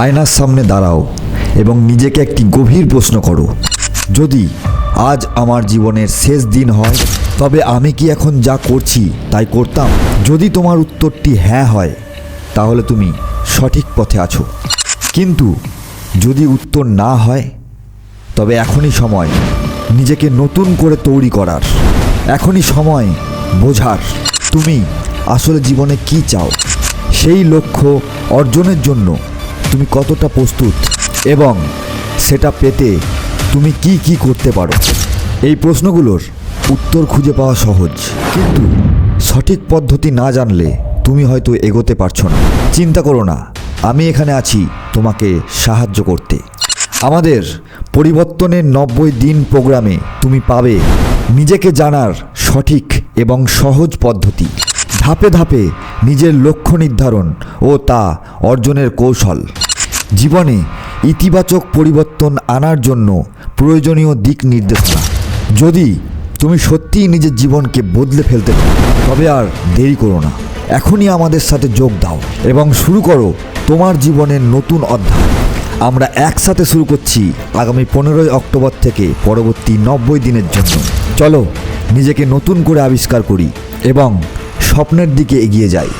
আয়নার সামনে দাঁড়াও এবং নিজেকে একটি গভীর প্রশ্ন করো, যদি আজ আমার জীবনের শেষ দিন হয় তবে আমি কি এখন যা করছি তাই করতাম? যদি তোমার উত্তরটি হ্যাঁ হয় তাহলে তুমি সঠিক পথে আছো, কিন্তু যদি উত্তর না হয় তবে এখনই সময় নিজেকে নতুন করে তৈরি করার। এখনই সময় বোঝার তুমি আসলে জীবনে কি চাও, সেই লক্ষ্য অর্জনের জন্য তুমি কতটা প্রস্তুত এবং সেটা পেতে তুমি কি কি করতে পারো। এই প্রশ্নগুলোর উত্তর খুঁজে পাওয়া সহজ, কিন্তু সঠিক পদ্ধতি না জানলে তুমি হয়তো এগোতে পারছো না। চিন্তা করো না, আমি এখানে আছি তোমাকে সাহায্য করতে। আমাদের পরিবর্তনের 90 দিন প্রোগ্রামে তুমি পাবে নিজেকে জানার সঠিক এবং সহজ পদ্ধতি, ধাপে ধাপে নিজের লক্ষ্য নির্ধারণ ও তা অর্জনের কৌশল, জীবনে ইতিবাচক পরিবর্তন আনার জন্য প্রয়োজনীয় দিক নির্দেশনা। যদি তুমি সত্যিই নিজের জীবনকে বদলে ফেলতে চাও তবে আর দেরি করো না, এখনই আমাদের সাথে যোগ দাও এবং শুরু করো তোমার জীবনের নতুন অধ্যায়। আমরা একসাথে শুরু করছি আগামী 15ই অক্টোবর থেকে পরবর্তী 90 দিনের জন্য। চলো নিজেকে নতুন করে আবিষ্কার করি এবং স্বপ্নের দিকে এগিয়ে যাই।